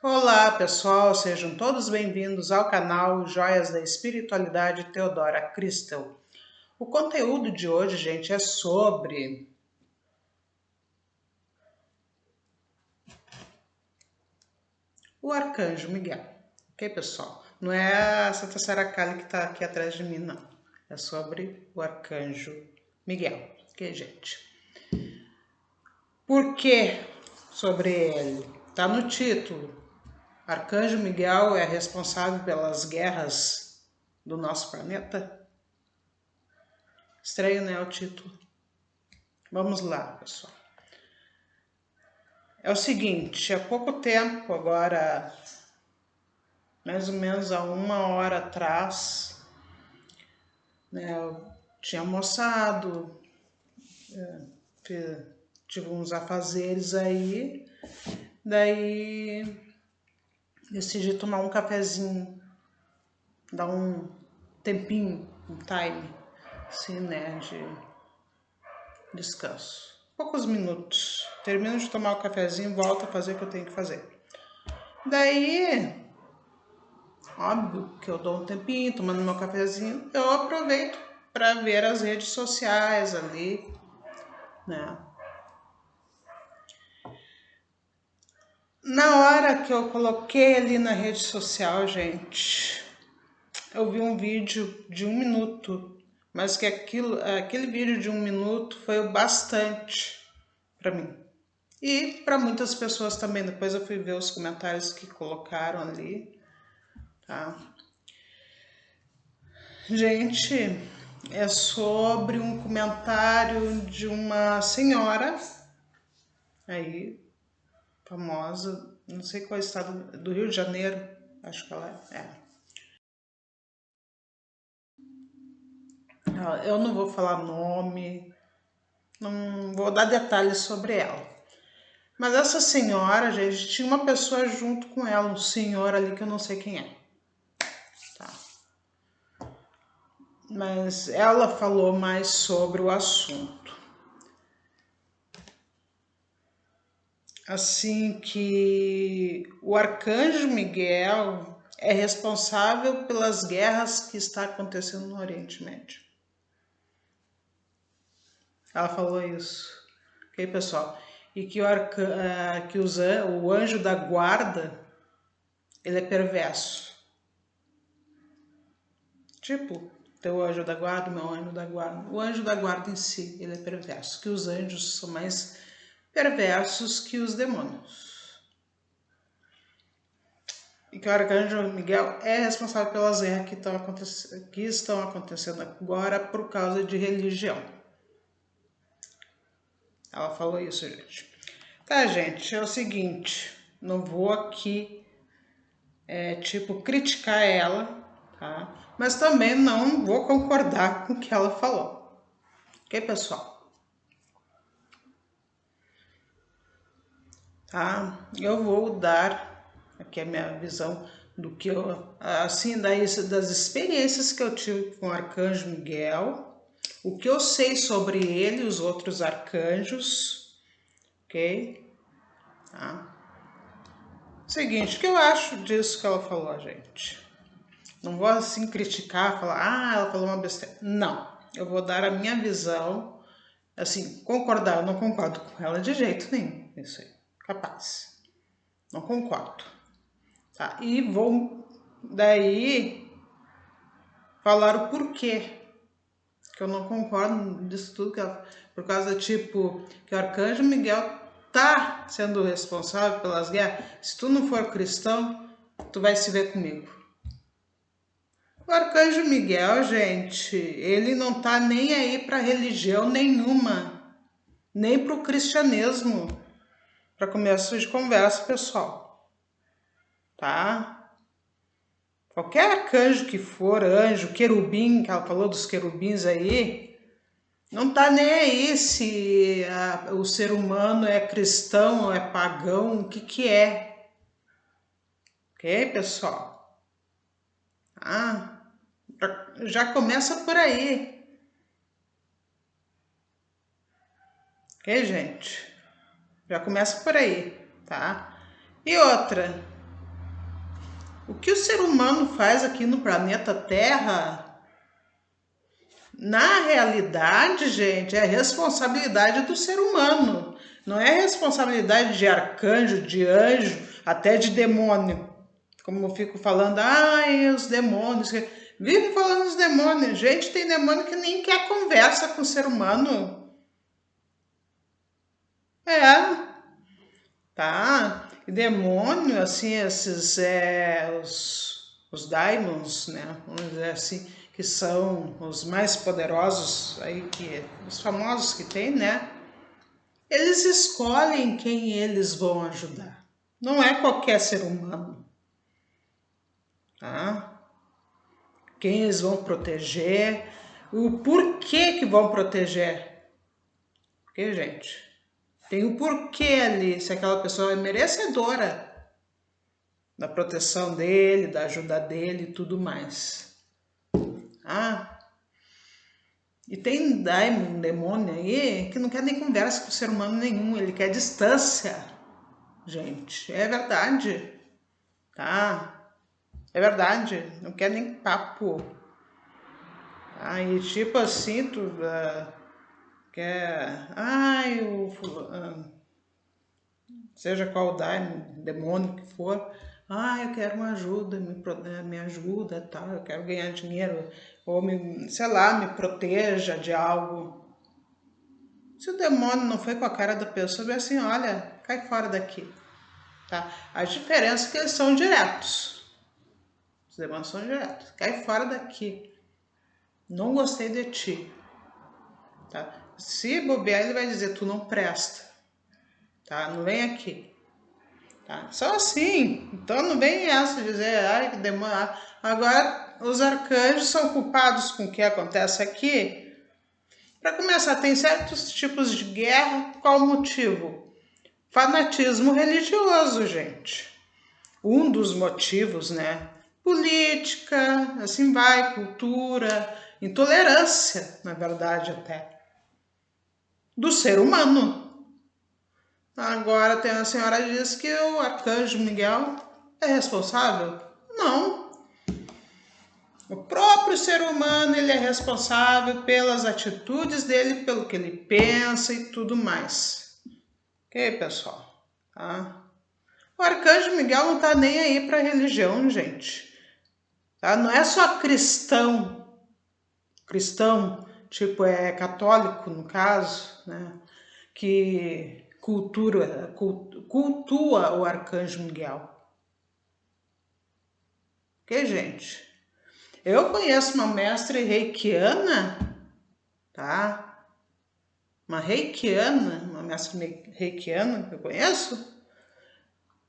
Olá pessoal, sejam todos bem-vindos ao canal Joias da Espiritualidade Theodora Christel. O conteúdo de hoje, gente, é sobre o Arcanjo Miguel. Ok, pessoal? Não é a Santa Sarah Kali que está aqui atrás de mim, não. É sobre o Arcanjo Miguel. Ok, gente? Por que sobre ele? Está no título. Arcanjo Miguel é responsável pelas guerras do nosso planeta? Estranho, né, o título. Vamos lá, pessoal. É o seguinte, há pouco tempo, agora, mais ou menos há 1 hora atrás, né, eu tinha almoçado, tive uns afazeres aí, daí decidi tomar um cafezinho, dar um tempinho, um time, assim, né, de descanso. Poucos minutos. Termino de tomar o cafezinho, volto a fazer o que eu tenho que fazer. Daí, óbvio que eu dou um tempinho, tomando meu cafezinho, eu aproveito para ver as redes sociais ali, né? Na hora que eu coloquei ali na rede social, gente, eu vi um vídeo de 1 minuto, mas que aquele vídeo de 1 minuto foi o bastante para mim. E para muitas pessoas também. Depois eu fui ver os comentários que colocaram ali, tá? Gente, é sobre um comentário de uma senhora aí, famosa, não sei qual estado, do Rio de Janeiro, acho que ela é. Eu não vou falar nome, não vou dar detalhes sobre ela. Mas essa senhora, gente, tinha uma pessoa junto com ela, um senhor ali que eu não sei quem é. Tá. Mas ela falou mais sobre o assunto. Assim que o Arcanjo Miguel é responsável pelas guerras que está acontecendo no Oriente Médio. Ela falou isso. Ok, pessoal? E que o anjo da guarda, ele é perverso. Tipo, teu anjo da guarda, meu anjo da guarda. O anjo da guarda em si, ele é perverso. Que os anjos são mais perversos que os demônios. E que o Arcanjo Miguel é responsável pelas guerras que estão acontecendo agora por causa de religião. Ela falou isso, gente. Tá, gente, é o seguinte, não vou aqui, criticar ela, tá? Mas também não vou concordar com o que ela falou. Ok, pessoal? Tá? Eu vou dar aqui a minha visão do que eu, assim, das experiências que eu tive com o Arcanjo Miguel, o que eu sei sobre ele e os outros arcanjos, ok? Tá? Seguinte, o que eu acho disso que ela falou, gente? Não vou assim criticar, falar, ela falou uma besteira. Não, eu vou dar a minha visão, assim, concordar, eu não concordo com ela de jeito nenhum, isso aí, capaz. Não concordo, tá? E vou daí falar o porquê que eu não concordo disso tudo que ela, por causa tipo que o Arcanjo Miguel tá sendo responsável pelas guerras. Se tu não for cristão, tu vai se ver comigo. O Arcanjo Miguel, gente, ele não tá nem aí para religião nenhuma, nem para o cristianismo, para começo de conversa, pessoal, tá? Qualquer arcanjo que for, anjo, querubim, que ela falou dos querubins aí, não tá nem aí se o ser humano é cristão ou é pagão, o que que é. Ok, pessoal? Já começa por aí. Ok, gente? Já começa por aí, tá? E outra, O que o ser humano faz aqui no planeta Terra, na realidade, gente, é responsabilidade do ser humano. Não é responsabilidade de arcanjo, de anjo, até de demônio. Como eu fico falando, ai, os demônios. Vive falando dos demônios. Gente, tem demônio que nem quer conversa com o ser humano. É, tá? E demônio, assim, esses, os daimons, né? Vamos dizer assim, que são os mais poderosos aí, os famosos que tem, né? Eles escolhem quem eles vão ajudar. Não é qualquer ser humano, tá? Quem eles vão proteger, o porquê que vão proteger. Porque, gente, tem o porquê ali, se aquela pessoa é merecedora da proteção dele, da ajuda dele e tudo mais. Ah, e tem um demônio aí que não quer nem conversa com o ser humano nenhum, ele quer distância. Gente, é verdade, tá? É verdade, não quer nem papo. Aí, tipo assim, tu quer... Ai, seja qual demônio que for. Ah, eu quero uma ajuda, me ajuda, tal, eu quero ganhar dinheiro, ou sei lá, me proteja de algo. Se o demônio não foi com a cara da pessoa, vai assim, olha, cai fora daqui. Tá? A diferença é que eles são diretos. Os demônios são diretos. Cai fora daqui. Não gostei de ti. Tá? Se bobear, ele vai dizer, tu não presta. Tá? Não vem aqui. Tá? Só assim. Então não vem essa de dizer, ai, que demônio. Agora, os arcanjos são culpados com o que acontece aqui. Para começar, tem certos tipos de guerra. Qual o motivo? Fanatismo religioso, gente. Um dos motivos, né? Política, assim vai, cultura, intolerância, na verdade até, do ser humano. Agora tem a senhora diz que o arcanjo Miguel é responsável? Não. O próprio ser humano ele é responsável pelas atitudes dele, pelo que ele pensa e tudo mais. Ok, pessoal? Tá? O arcanjo Miguel não tá nem aí para religião, gente. Tá? Não é só cristão, tipo é católico no caso, né? Que cultua o arcanjo Miguel. Ok, gente? Eu conheço uma mestre reikiana, tá? Uma reikiana, uma mestre reikiana que eu conheço,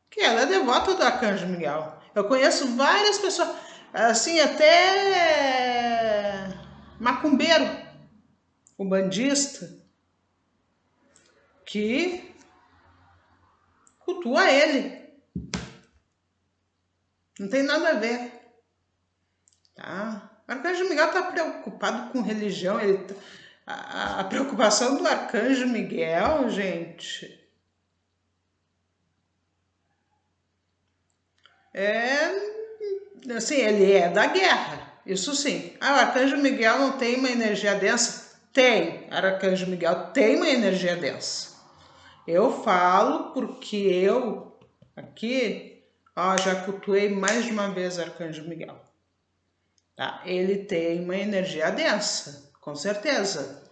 que ela é devota do arcanjo Miguel. Eu conheço várias pessoas, assim, até macumbeiro, umbandista, que cultua ele. Não tem nada a ver, tá? O arcanjo Miguel está preocupado com religião. A preocupação do arcanjo Miguel, gente, é assim, ele é da guerra. Isso sim. Ah, o arcanjo Miguel não tem uma energia densa? Tem. O arcanjo Miguel tem uma energia densa. Eu falo porque eu aqui já cultuei mais de uma vez o arcanjo Miguel. Tá? Ele tem uma energia densa, com certeza.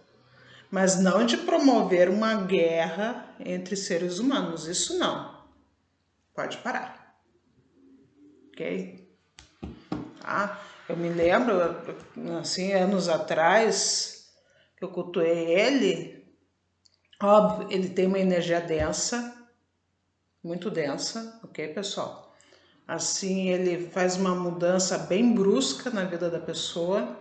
Mas não de promover uma guerra entre seres humanos. Isso não. Pode parar. Ok? Tá? Eu me lembro, assim, anos atrás, que eu cultuei ele. Óbvio, ele tem uma energia densa, muito densa, ok, pessoal? Assim, ele faz uma mudança bem brusca na vida da pessoa.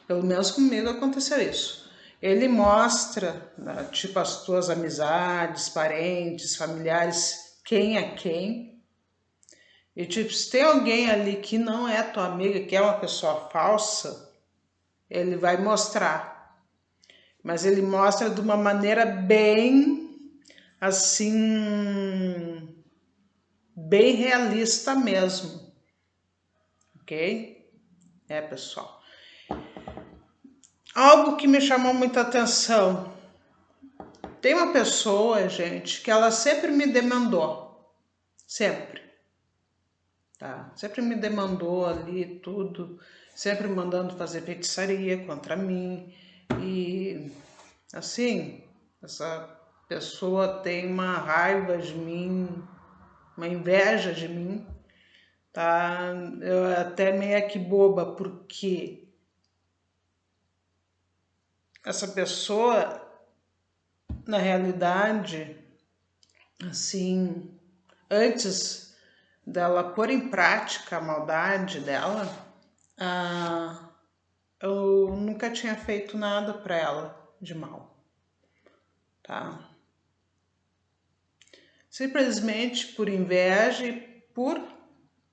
Pelo menos comigo aconteceu isso. Ele mostra, tipo, as tuas amizades, parentes, familiares, quem é quem. E, tipo, se tem alguém ali que não é tua amiga, que é uma pessoa falsa, ele vai mostrar. Mas ele mostra de uma maneira bem, assim, bem realista mesmo. ok? Pessoal. Algo que me chamou muita atenção. Tem uma pessoa, gente, que ela sempre me demandou. Sempre. Tá? Sempre me demandou ali tudo. Sempre mandando fazer feitiçaria contra mim. E, assim, essa pessoa tem uma raiva de mim, uma inveja de mim. Tá? Eu até meio que boba, porque essa pessoa, na realidade, assim, antes dela pôr em prática a maldade dela, eu nunca tinha feito nada para ela de mal, tá? Simplesmente por inveja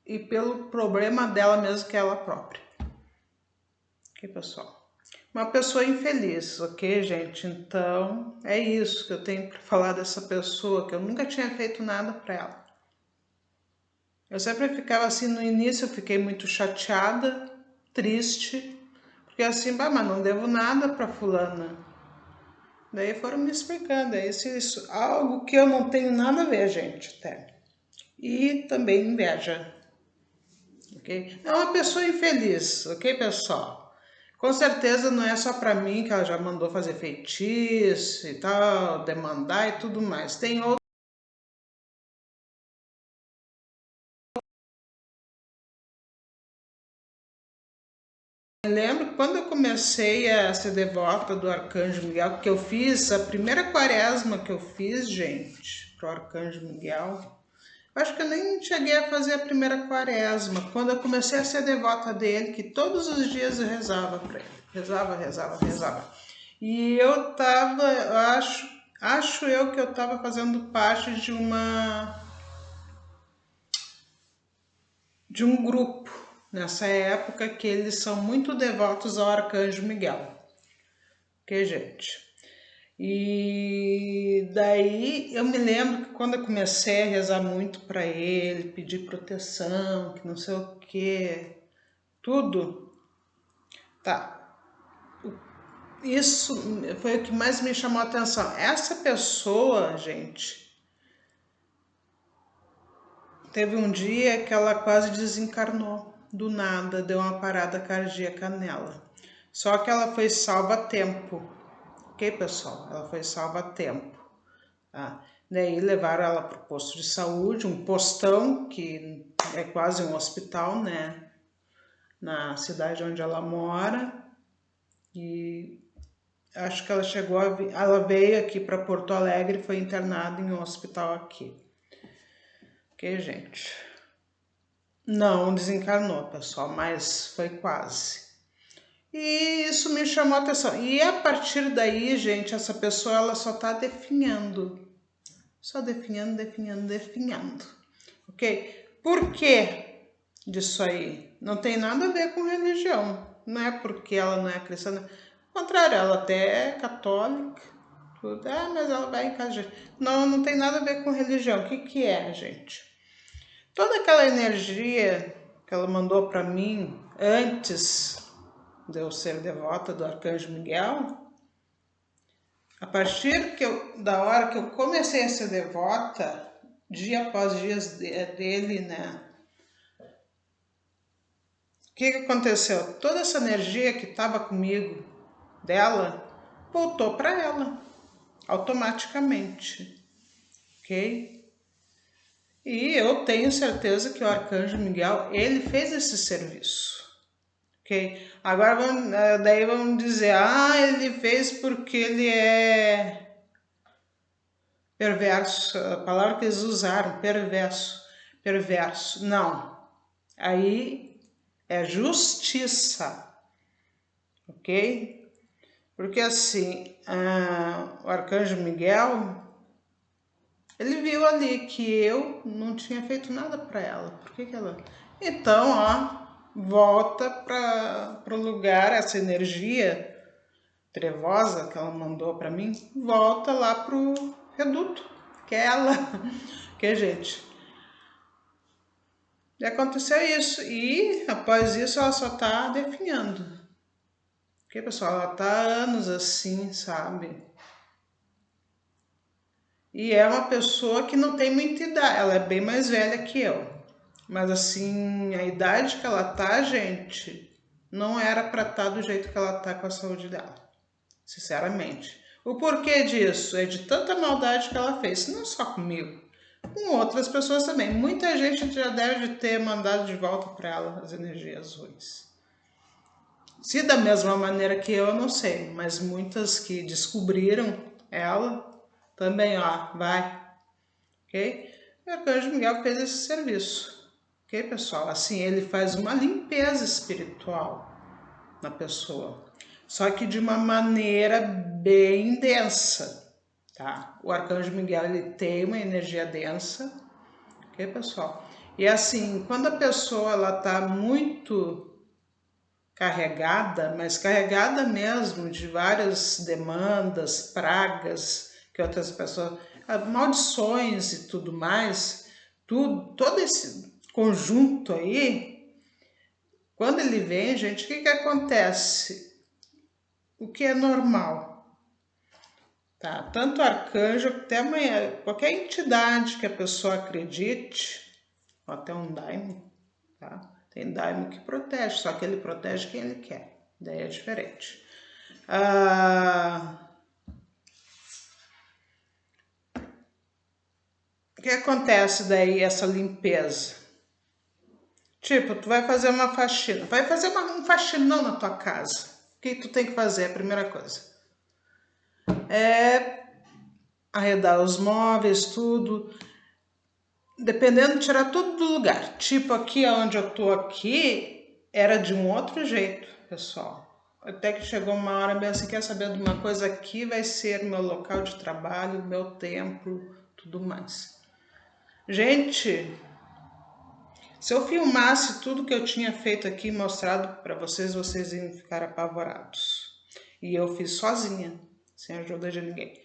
e pelo problema dela mesmo, que é ela própria. Ok, pessoal? Uma pessoa infeliz, ok, gente? Então, é isso que eu tenho para falar dessa pessoa, que eu nunca tinha feito nada para ela. Eu sempre ficava assim, no início eu fiquei muito chateada, triste, porque assim, bah, mas não devo nada para fulana. Daí foram me explicando, é isso, algo que eu não tenho nada a ver, gente, até. E também inveja, ok? É uma pessoa infeliz, ok, pessoal? Com certeza não é só para mim que ela já mandou fazer feitiço e tal, demandar e tudo mais. Tem outros. Eu lembro que quando eu comecei a ser devota do Arcanjo Miguel, que eu fiz a primeira quaresma que eu fiz, gente, pro Arcanjo Miguel. Acho que eu nem cheguei a fazer a primeira quaresma, quando eu comecei a ser devota dele, que todos os dias eu rezava para ele. Rezava. E eu tava, acho eu que eu tava fazendo parte de um grupo, nessa época, que eles são muito devotos ao Arcanjo Miguel. Ok, gente? E daí eu me lembro que quando eu comecei a rezar muito para ele, pedir proteção, que não sei o que, tudo, tá. Isso foi o que mais me chamou a atenção. Essa pessoa, gente, teve um dia que ela quase desencarnou, do nada, deu uma parada cardíaca nela. Só que ela foi salva a tempo, ok, pessoal? Ela foi salva a tempo. Tá? Daí levaram ela para o posto de saúde, um postão, que é quase um hospital, né? Na cidade onde ela mora. E acho que ela ela veio aqui para Porto Alegre e foi internada em um hospital aqui. Ok, gente? Não desencarnou, pessoal, mas foi quase. E isso me chamou a atenção. E a partir daí, gente, essa pessoa ela só tá definhando. Só definhando. Ok? Por que disso aí? Não tem nada a ver com religião. Não é porque ela não é cristã. Ao contrário, ela até é católica. Tudo. Mas ela vai em casa. Não tem nada a ver com religião. O que é, gente? Toda aquela energia que ela mandou para mim antes de eu ser devota do Arcanjo Miguel, a partir da hora que eu comecei a ser devota, dia após dia dele, né? O que aconteceu? Toda essa energia que estava comigo, dela, voltou para ela, automaticamente, ok? E eu tenho certeza que o Arcanjo Miguel, ele fez esse serviço, ok? Agora, daí vamos dizer, ele fez porque ele é perverso, a palavra que eles usaram, perverso, não, aí é justiça, ok? Porque assim, o Arcanjo Miguel, ele viu ali que eu não tinha feito nada para ela, por que ela... Então, volta para o lugar, essa energia trevosa que ela mandou para mim, volta lá pro reduto, que é ela, que gente, E aconteceu isso. E após isso ela só tá definhando. Porque, pessoal, ela tá há anos assim, sabe? E é uma pessoa que não tem muita idade, ela é bem mais velha que eu. Mas assim, a idade que ela tá, gente, não era pra estar do jeito que ela tá com a saúde dela. Sinceramente. O porquê disso? É de tanta maldade que ela fez, não só comigo, com outras pessoas também. Muita gente já deve ter mandado de volta para ela as energias ruins. Se da mesma maneira que eu não sei, mas muitas que descobriram ela também, ó, vai, ok? O Arcanjo Miguel fez esse serviço, ok, pessoal? Assim, ele faz uma limpeza espiritual na pessoa, só que de uma maneira bem densa, tá? O Arcanjo Miguel, ele tem uma energia densa, ok, pessoal? E assim, quando a pessoa, ela tá muito carregada, mas carregada mesmo de várias demandas, pragas que outras pessoas, maldições e tudo mais, tudo, todo esse conjunto aí, quando ele vem, gente, o que acontece? O que é normal, tá? Tanto arcanjo até amanhã, qualquer entidade que a pessoa acredite, ou até um daimon, tá? Tem daimon que protege, só que ele protege quem ele quer, daí é diferente. O que acontece daí, essa limpeza? Tipo, tu vai fazer uma faxina, vai fazer um faxinão na tua casa. O que tu tem que fazer? A primeira coisa é arredar os móveis, tudo. Dependendo, tirar tudo do lugar. Tipo, aqui onde eu tô aqui, era de um outro jeito, pessoal. Até que chegou uma hora bem assim, quer saber de uma coisa? Aqui vai ser meu local de trabalho, meu templo, tudo mais. Gente, se eu filmasse tudo que eu tinha feito aqui e mostrado para vocês, vocês iam ficar apavorados. E eu fiz sozinha, sem ajuda de ninguém.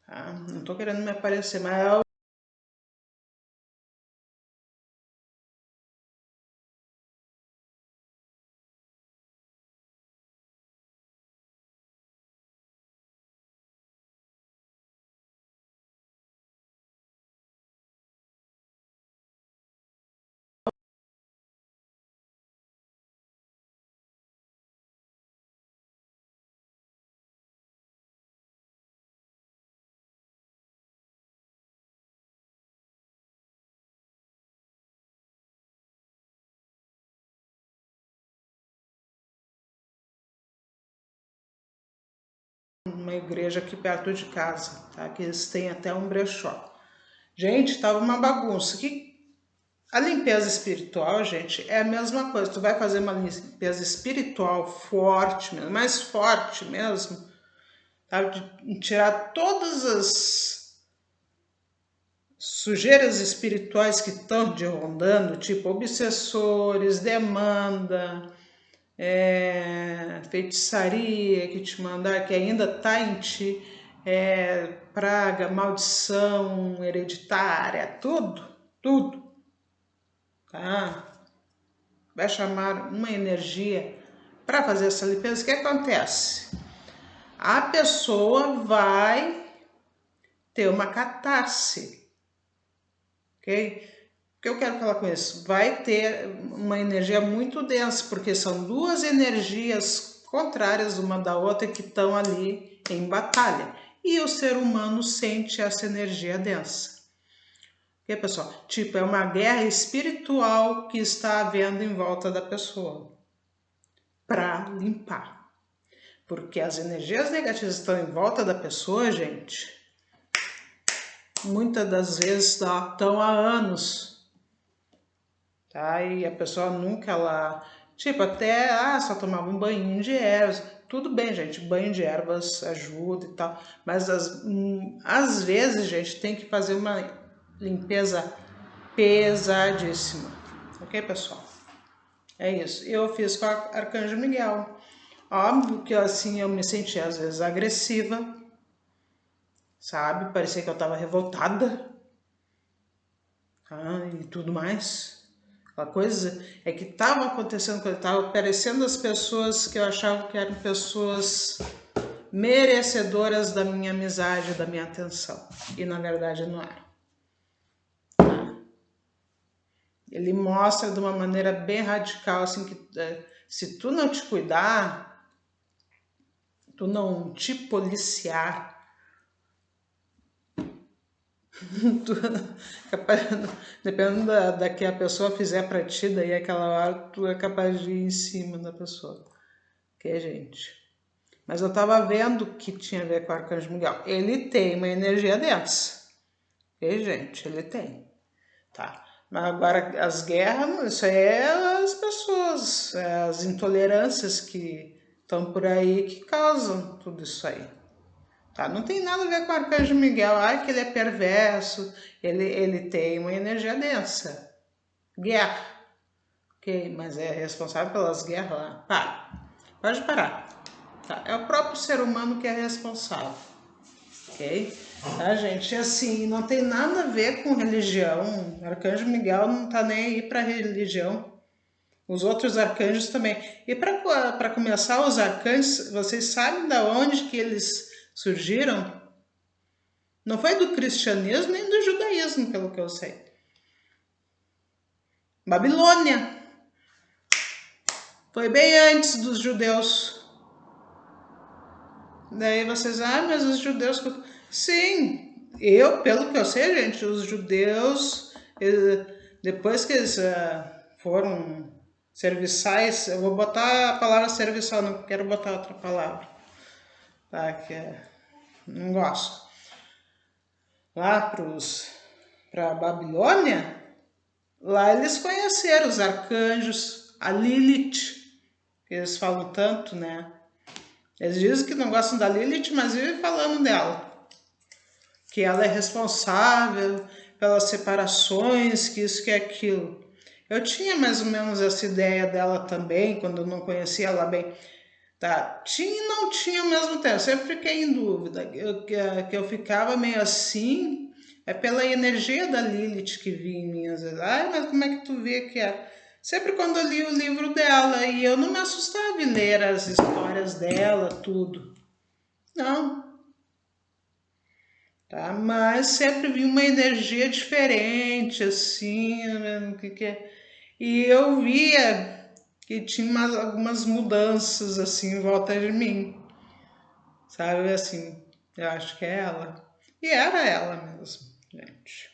Tá? Não tô querendo me aparecer, mas uma igreja aqui perto de casa, tá? Que eles têm até um brechó. Gente, tava uma bagunça. A limpeza espiritual, gente, é a mesma coisa. Tu vai fazer uma limpeza espiritual forte, mais forte mesmo, tá? De tirar todas as sujeiras espirituais que estão te rondando, tipo obsessores, demanda, feitiçaria que te mandar, que ainda está em ti, praga, maldição hereditária, tudo, tudo, tá? Vai chamar uma energia para fazer essa limpeza. O que acontece? A pessoa vai ter uma catarse, ok? O que eu quero falar com isso? Vai ter uma energia muito densa, porque são duas energias contrárias uma da outra que estão ali em batalha. E o ser humano sente essa energia densa. Ok, pessoal? Tipo, é uma guerra espiritual que está havendo em volta da pessoa para limpar. Porque as energias negativas estão em volta da pessoa, gente, muitas das vezes estão há anos, tá? E a pessoa nunca ela, tipo, até só tomava um banho de ervas. Tudo bem, gente, banho de ervas ajuda e tal, mas às vezes, gente, tem que fazer uma limpeza pesadíssima. Ok, pessoal? É isso. Eu fiz com o Arcanjo Miguel. Óbvio que assim eu me senti às vezes agressiva, sabe? Parecia que eu tava revoltada, e tudo mais. A coisa é que estava acontecendo, estava aparecendo as pessoas que eu achava que eram pessoas merecedoras da minha amizade, da minha atenção. E na verdade não era. Ele mostra de uma maneira bem radical, assim, que se tu não te cuidar, tu não te policiar, tu, dependendo da que a pessoa fizer pra ti, daí aquela hora tu é capaz de ir em cima da pessoa. Ok, gente? Mas eu tava vendo que tinha a ver com o Arcanjo Miguel. Ele tem uma energia densa. Ok, gente? Ele tem. Tá. Mas agora as guerras, isso aí é as pessoas, as intolerâncias que estão por aí que causam tudo isso aí. Tá? Não tem nada a ver com o Arcanjo Miguel, que ele é perverso, ele tem uma energia densa. Guerra. Ok, mas é responsável pelas guerras lá. Para. Pode parar. Tá? É o próprio ser humano que é responsável. Ok? Tá, gente? Assim, não tem nada a ver com religião. O Arcanjo Miguel não tá nem aí para religião. Os outros arcanjos também. E para começar, os arcanjos, vocês sabem de onde que eles surgiram? Não foi do cristianismo nem do judaísmo, pelo que eu sei. Babilônia. Foi bem antes dos judeus. Daí vocês, mas os judeus... Sim, pelo que eu sei, gente, os judeus, depois que eles foram serviçais, eu vou botar a palavra serviçal, não quero botar outra palavra, tá? Não gosto. Lá para a Babilônia, lá eles conheceram os arcanjos, a Lilith, que eles falam tanto, né? Eles dizem que não gostam da Lilith, mas vivem falando dela. Que ela é responsável pelas separações, que isso, que aquilo. Eu tinha mais ou menos essa ideia dela também, quando eu não conhecia ela bem. Tá? Tinha e não tinha ao mesmo tempo, sempre fiquei em dúvida. Que eu ficava meio assim, é pela energia da Lilith que vinha em mim, às vezes. Mas como é que tu vê que é? Sempre quando eu li o livro dela, e eu não me assustava em ler as histórias dela, tudo. Não. Tá? Mas sempre vi uma energia diferente, assim, e eu via que tinha algumas mudanças, assim, em volta de mim, sabe, assim, eu acho que é ela, e era ela mesmo, gente,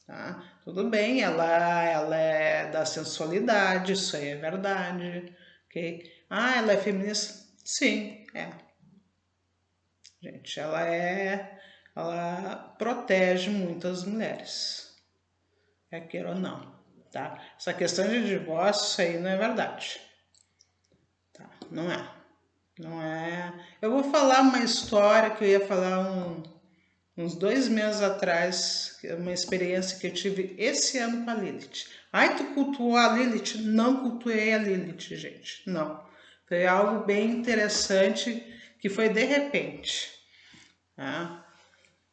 tá? Tudo bem, ela é da sensualidade, isso aí é verdade, ok? Ela é feminista? Sim, gente, ela protege muitas mulheres, quer queira ou não, tá? Essa questão de divórcio, isso aí não é verdade, tá? Não é, não é. Eu vou falar uma história que eu ia falar uns 2 meses atrás, uma experiência que eu tive esse ano com a Lilith. Tu cultuou a Lilith? Não cultuei a Lilith, gente, não. Foi algo bem interessante que foi de repente.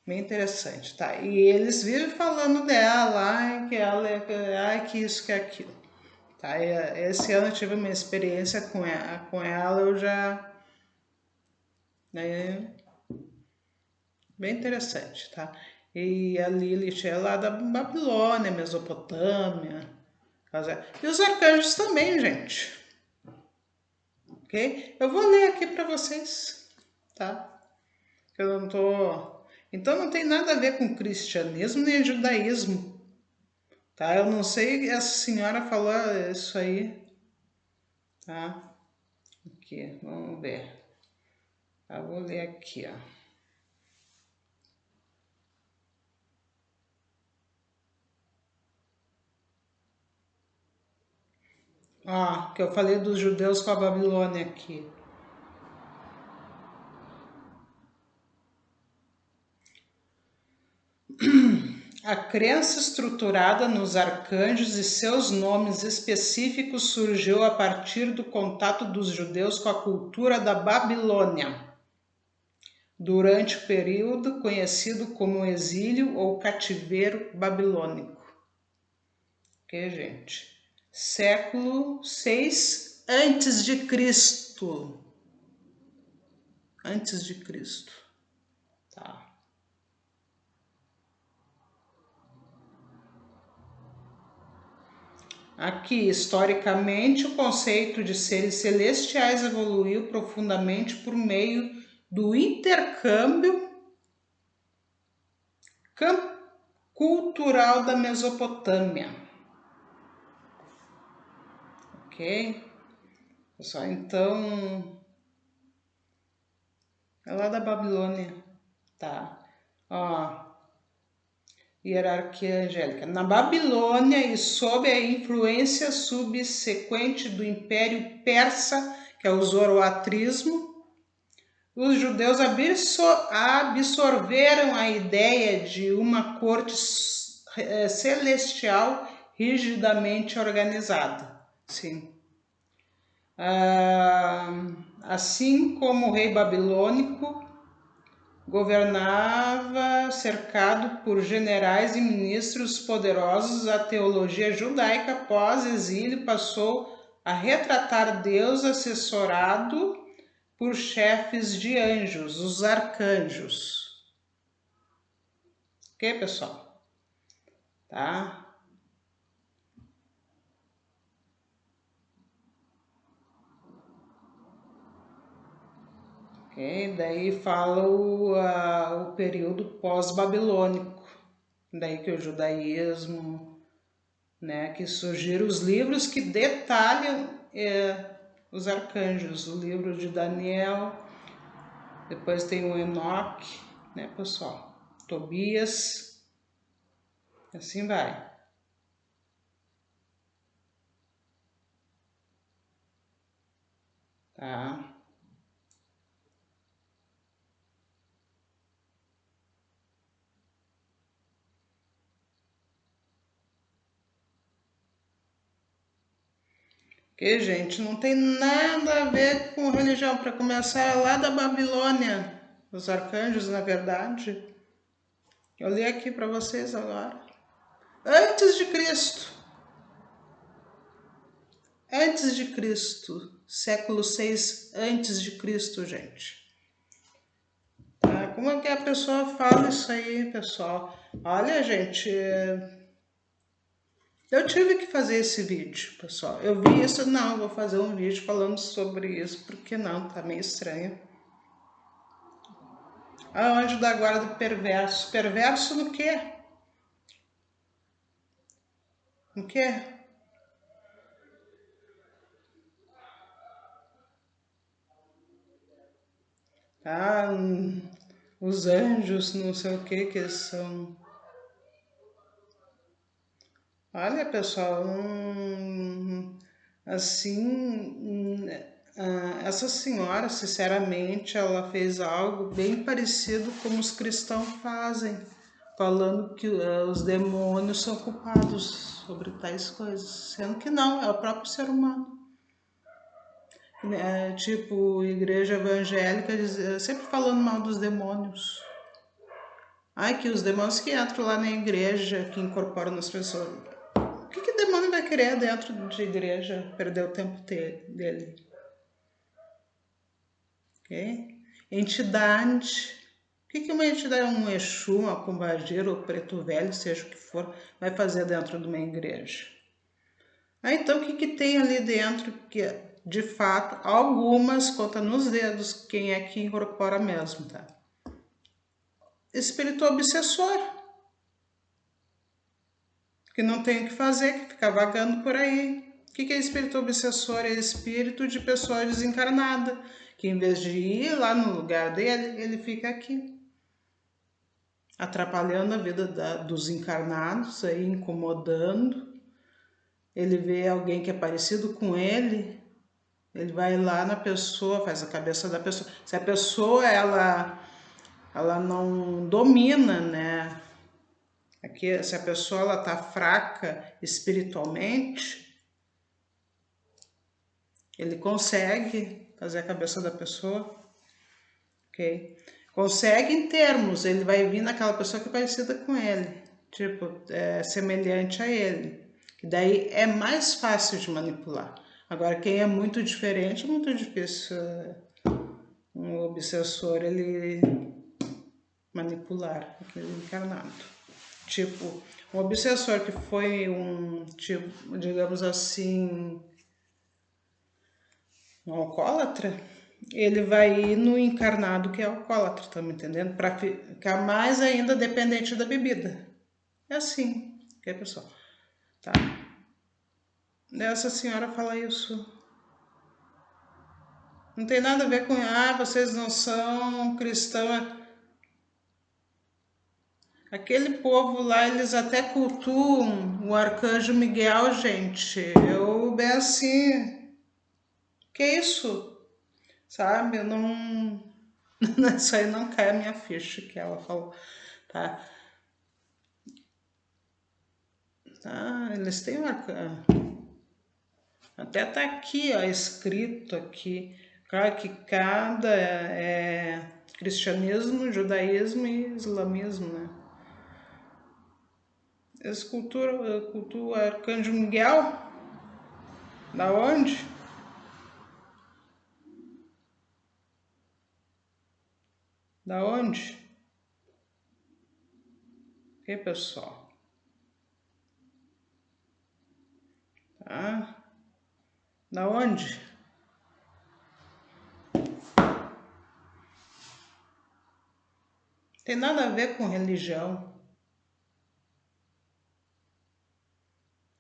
Bem interessante, tá? E eles vivem falando dela, que ela que isso, que aquilo. Tá? Esse ano eu tive uma experiência com ela, eu já... bem interessante, tá? E a Lilith é lá da Babilônia, Mesopotâmia. E os arcanjos também, gente. Ok? Eu vou ler aqui para vocês, tá? Eu não tô... Então não tem nada a ver com cristianismo nem judaísmo, tá? Eu não sei, essa senhora falou isso aí, tá? Aqui, vamos ver. Eu vou ler aqui, ó. Que eu falei dos judeus com a Babilônia aqui. A crença estruturada nos arcanjos e seus nomes específicos surgiu a partir do contato dos judeus com a cultura da Babilônia, durante o período conhecido como exílio ou cativeiro babilônico. Ok, gente? Século 6 antes de Cristo. Antes de Cristo. Tá. Aqui, historicamente, o conceito de seres celestiais evoluiu profundamente por meio do intercâmbio cultural da Mesopotâmia. Ok? Pessoal, então, é lá da Babilônia, tá? Ó, hierarquia angélica. Na Babilônia e sob a influência subsequente do Império Persa, que é o zoroatrismo, os judeus absorveram a ideia de uma corte celestial rigidamente organizada. Sim. Assim como o rei babilônico governava cercado por generais e ministros poderosos, a teologia judaica pós-exílio passou a retratar Deus assessorado por chefes de anjos, os arcanjos. Ok, pessoal? Tá? Ok, daí fala o período pós-babilônico, daí que o judaísmo, né, que surgiram os livros que detalham os arcanjos, o livro de Daniel, depois tem o Enoque, né, pessoal? Tobias, assim vai. Tá? Que, gente, não tem nada a ver com religião. Para começar, é lá da Babilônia. Os arcanjos, na verdade. Eu li aqui para vocês agora. Antes de Cristo. Antes de Cristo. Século 6 antes de Cristo, gente. Tá? Como é que a pessoa fala isso aí, pessoal? Olha, gente... Eu tive que fazer esse vídeo, pessoal. Eu vi isso, não, vou fazer um vídeo falando sobre isso, porque não, tá meio estranho. Ah, anjo da guarda perverso. Perverso no quê? No quê? Ah, os anjos, não sei o que que são. Olha, pessoal, assim, essa senhora, sinceramente, ela fez algo bem parecido como os cristãos fazem, falando que os demônios são culpados sobre tais coisas, sendo que não, é o próprio ser humano. Tipo, igreja evangélica sempre falando mal dos demônios. Ai, que os demônios que entram lá na igreja, que incorporam nas pessoas. O que demônio vai querer dentro de igreja? Perder o tempo dele. Ok? Entidade. O que uma entidade, um Exu, uma pombagira, ou preto velho, seja o que for, vai fazer dentro de uma igreja? Então, o que tem ali dentro que, de fato, algumas conta nos dedos quem é que incorpora mesmo, tá? Espírito obsessor, que não tem o que fazer, que fica vagando por aí. O que é espírito obsessor? É espírito de pessoa desencarnada, que em vez de ir lá no lugar dele, ele fica aqui, atrapalhando a vida dos encarnados, aí, incomodando. Ele vê alguém que é parecido com ele vai lá na pessoa, faz a cabeça da pessoa. Se a pessoa, ela não domina, né? Aqui, se a pessoa ela tá fraca espiritualmente, ele consegue fazer a cabeça da pessoa, ok? Consegue em termos, ele vai vir naquela pessoa que é parecida com ele, tipo, semelhante a ele. que daí é mais fácil de manipular. Agora, quem é muito diferente, é muito difícil um obsessor ele manipular aquele encarnado. Tipo, um obsessor que foi um, tipo, digamos assim, um alcoólatra, ele vai ir no encarnado que é alcoólatra, tá me entendendo? Para ficar mais ainda dependente da bebida. É assim, ok, pessoal? Tá? Essa senhora fala isso. Não tem nada a ver com, vocês não são cristãos. Aquele povo lá, eles até cultuam o arcanjo Miguel, gente. Eu, bem assim, que isso? Sabe? Eu não... Isso aí não cai a minha ficha que ela falou, tá? Eles têm um arcanjo. Até tá aqui, ó, escrito aqui. Claro que cada cristianismo, judaísmo e islamismo, né? Eles cultuam o arcanjo Miguel. Da onde? Da onde? Ok, pessoal? Tá? Da onde? Tem nada a ver com religião.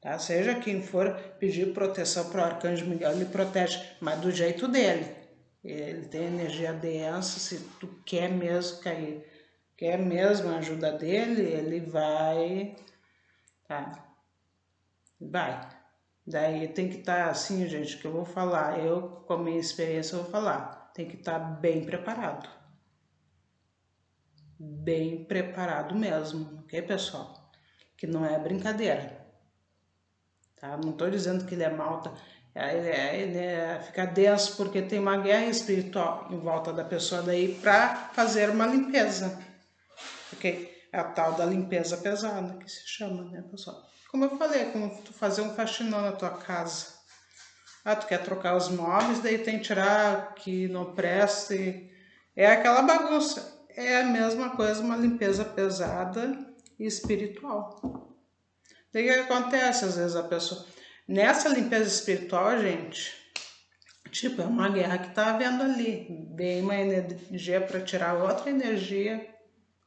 Tá? Seja quem for pedir proteção para o arcanjo Miguel, ele protege, mas do jeito dele. Ele tem energia densa, se tu quer mesmo cair, quer mesmo a ajuda dele, ele vai, tá? Vai. Daí tem que estar assim, gente, que eu vou falar. Eu, com a minha experiência, eu vou falar. Tem que estar bem preparado. Bem preparado mesmo, ok, pessoal? Que não é brincadeira. Tá? Não estou dizendo que ele é mau, tá? Fica denso porque tem uma guerra espiritual em volta da pessoa daí para fazer uma limpeza, ok? É a tal da limpeza pesada que se chama, né, pessoal? Como eu falei, é como tu fazer um faxinão na tua casa. Tu quer trocar os móveis, daí tem que tirar que não presta. É aquela bagunça. É a mesma coisa, uma limpeza pesada e espiritual. Daí o que acontece? Às vezes a pessoa... Nessa limpeza espiritual, gente, tipo, é uma guerra que tá havendo ali. Vem uma energia para tirar outra energia,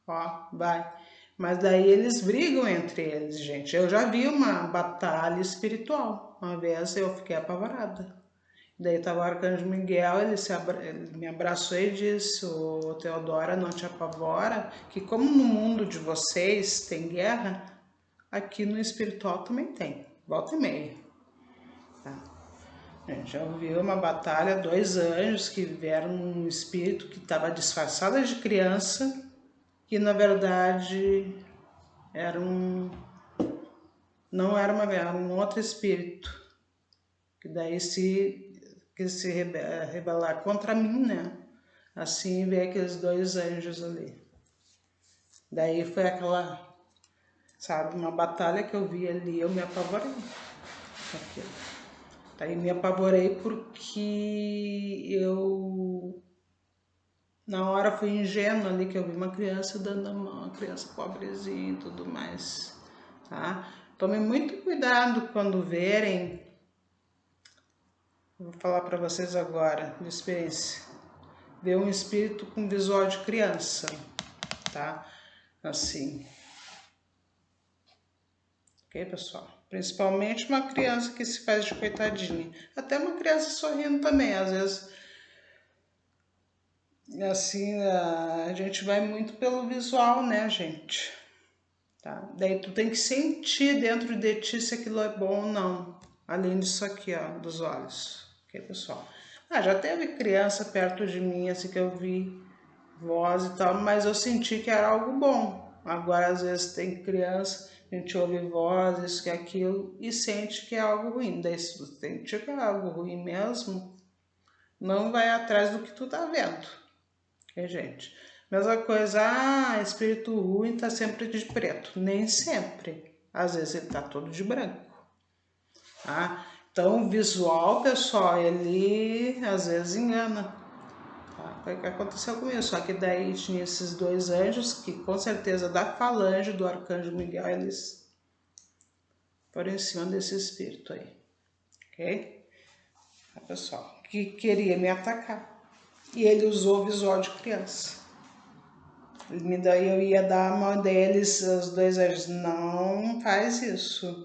ó, vai. Mas daí eles brigam entre eles, gente. Eu já vi uma batalha espiritual. Uma vez eu fiquei apavorada. Daí tava o arcanjo Miguel, ele me abraçou e disse: "Ô Teodora, não te apavora, que como no mundo de vocês tem guerra, aqui no espiritual também tem, volta e meia." Tá? A gente já ouviu uma batalha, dois anjos que vieram num espírito que estava disfarçado de criança, que na verdade era não era uma guerra, era um outro espírito, que daí se rebelar contra mim, né? Assim veio aqueles dois anjos ali. Daí foi aquela, sabe, uma batalha que eu vi ali, eu me apavorei com aquilo. Daí me apavorei porque eu, na hora fui ingênua ali, que eu vi uma criança dando a mão, uma criança pobrezinha e tudo mais, tá? Tomem muito cuidado quando verem, vou falar para vocês agora, de experiência, ver um espírito com visual de criança, tá? Assim. Ok, pessoal? Principalmente uma criança que se faz de coitadinha. Até uma criança sorrindo também, às vezes. Assim, a gente vai muito pelo visual, né, gente? Tá? Daí tu tem que sentir dentro de ti se aquilo é bom ou não. Além disso aqui, ó, dos olhos. Ok, pessoal? Já teve criança perto de mim, assim, que eu vi voz e tal, mas eu senti que era algo bom. Agora, às vezes, tem criança, a gente ouve voz, isso que aquilo, e sente que é algo ruim. Daí, se tu sente que é algo ruim mesmo, não vai atrás do que tu tá vendo. Ok, gente? Mesma coisa, espírito ruim tá sempre de preto. Nem sempre. Às vezes ele tá todo de branco. tá? Então, o visual, pessoal, ele às vezes engana. Tá? Foi o que aconteceu comigo, só que daí tinha esses dois anjos, que com certeza da falange do Arcanjo Miguel, eles foram em cima desse espírito aí, ok? Tá, pessoal, que queria me atacar. E ele usou o visual de criança. Daí eu ia dar a mão deles, os dois anjos, não faz isso.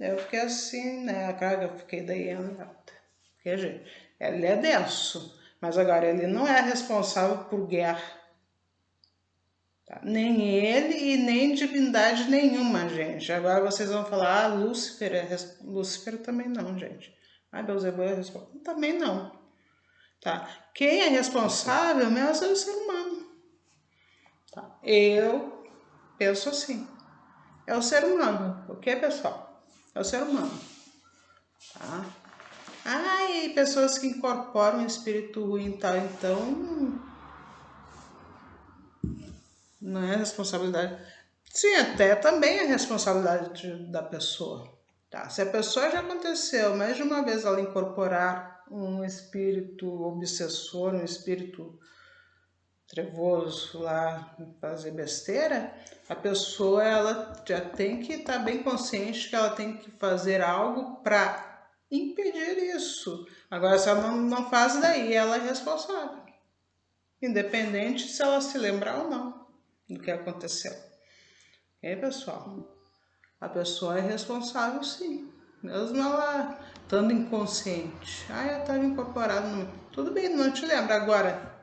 Eu fiquei assim, né? Claro que eu fiquei daí andando. Porque, gente, ele é denso, mas agora ele não é responsável por guerra. Tá? Nem ele e nem divindade nenhuma, gente. Agora vocês vão falar, ah, Lúcifer Lúcifer também não, gente. Ah, Beelzebub é responsável? Também não. Tá? Quem é responsável mesmo é o ser humano. Tá? Eu penso assim. É o ser humano, ok, pessoal? É o ser humano. Tá? Ah, e pessoas que incorporam um espírito ruim e tal, então não é responsabilidade. Sim, até também é responsabilidade da pessoa. Tá? Se a pessoa já aconteceu mais de uma vez ela incorporar um espírito obsessor, um espírito trevoso lá, fazer besteira, a pessoa ela já tem que estar bem consciente que ela tem que fazer algo para impedir isso. Agora, se ela não faz, daí ela é responsável, independente se ela se lembrar ou não do que aconteceu. Ok, pessoal? A pessoa é responsável, sim, mesmo ela estando inconsciente. Ah, eu estava incorporado no... Tudo bem, não te lembra agora.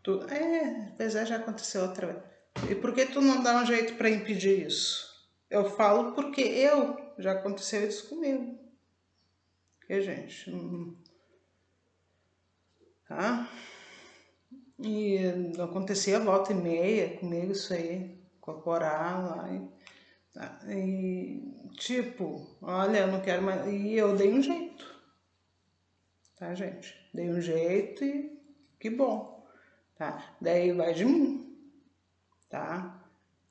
Pois é, já aconteceu outra vez. E por que tu não dá um jeito para impedir isso? Eu falo porque já aconteceu isso comigo. Que, gente, tá? E acontecia volta e meia comigo isso aí, incorporar lá. Tá? E tipo, olha, eu não quero mais. E eu dei um jeito, tá, gente? Dei um jeito e que bom, tá? Daí vai de mim, tá?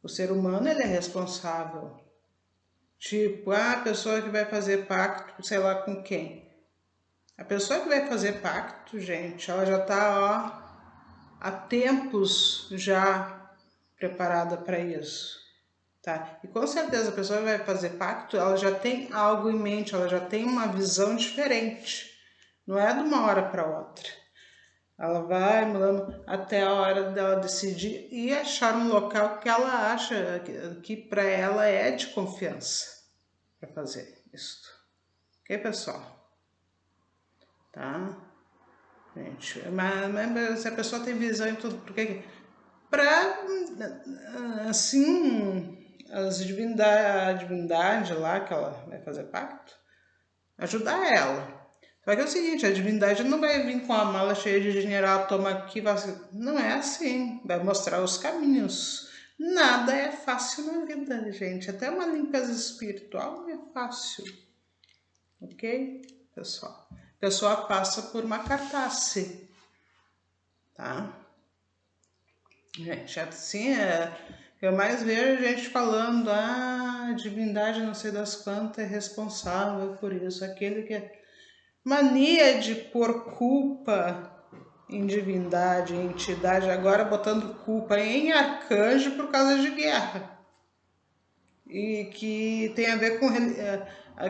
O ser humano, ele é responsável. Tipo, a pessoa que vai fazer pacto, sei lá com quem. A pessoa que vai fazer pacto, gente, ela já tá, ó, há tempos já preparada para isso, tá? E com certeza a pessoa que vai fazer pacto, ela já tem algo em mente, ela já tem uma visão diferente. Não é de uma hora para outra. Ela vai mudando até a hora dela decidir e achar um local que ela acha que para ela é de confiança para fazer isso. Ok, pessoal? Tá? Gente, mas se a pessoa tem visão em tudo, porque para assim a divindade lá que ela vai fazer pacto, ajudar ela. Só que é o seguinte, a divindade não vai vir com a mala cheia de dinheiro, toma aqui, vai... Não é assim, vai mostrar os caminhos. Nada é fácil na vida, gente. Até uma limpeza espiritual não é fácil. Ok, pessoal? A pessoa passa por uma catástrofe, tá? Gente, assim, eu mais vejo gente falando, a divindade não sei das quantas é responsável por isso, aquele que é mania de pôr culpa em divindade, em entidade, agora botando culpa em arcanjo por causa de guerra. E que tem a ver com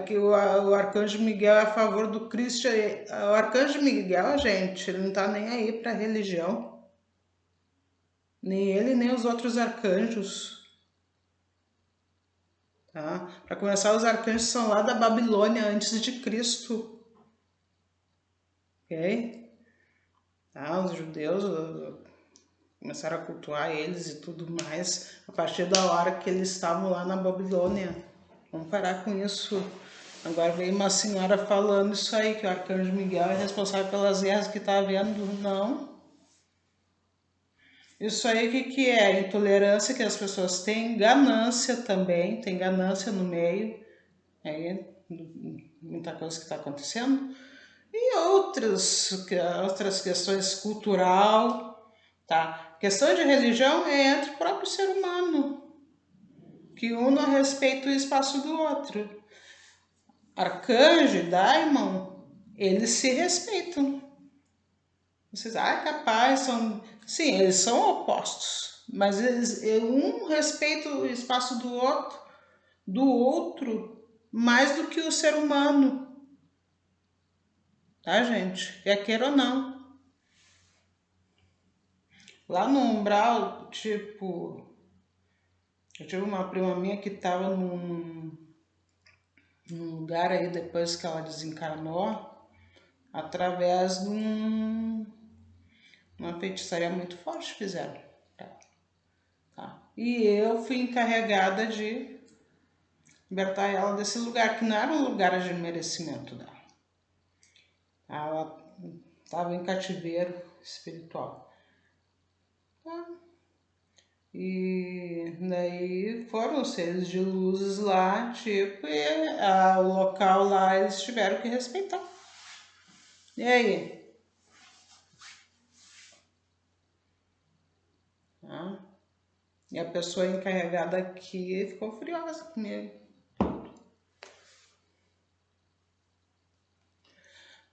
que o Arcanjo Miguel é a favor do Cristo. O Arcanjo Miguel, gente, ele não tá nem aí para religião. Nem ele, nem os outros arcanjos. Tá? Para começar, os arcanjos são lá da Babilônia antes de Cristo. Ok? Tá? Os judeus começaram a cultuar eles e tudo mais a partir da hora que eles estavam lá na Babilônia. Vamos parar com isso. Agora veio uma senhora falando isso aí, que o Arcanjo Miguel é responsável pelas guerras que está havendo. Não. Isso aí o que é? Intolerância que as pessoas têm, ganância também, tem ganância no meio, aí, muita coisa que está acontecendo. E outras questões cultural, tá? Questão de religião é entre o próprio ser humano, que um não respeita o espaço do outro. arcanjo e daimon, eles se respeitam. Vocês, capaz, são... Sim, eles são opostos, mas um respeita o espaço do outro mais do que o ser humano. Tá, gente? Quer queira ou não. Lá no umbral, tipo, eu tive uma prima minha que estava num lugar aí depois que ela desencarnou, através de uma feitiçaria muito forte fizeram. Tá? E eu fui encarregada de libertar ela desse lugar, que não era um lugar de merecimento dela. Ela estava em cativeiro espiritual. Tá? E daí foram os seres de luzes lá, tipo, e o local lá eles tiveram que respeitar. E aí? Tá? E a pessoa encarregada aqui ficou furiosa comigo.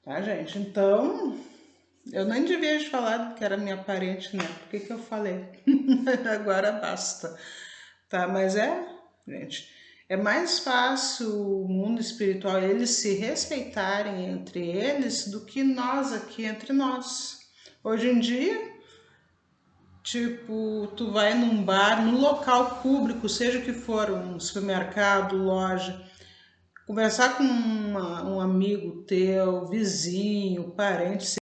Tá, gente? Então, eu nem devia te falar que era minha parente, né? Por que eu falei? Agora basta. Tá, mas gente, é mais fácil o mundo espiritual eles se respeitarem entre eles do que nós aqui entre nós. Hoje em dia, tipo, tu vai num bar, num local público, seja o que for, um supermercado, loja, conversar com um amigo teu, vizinho, parente,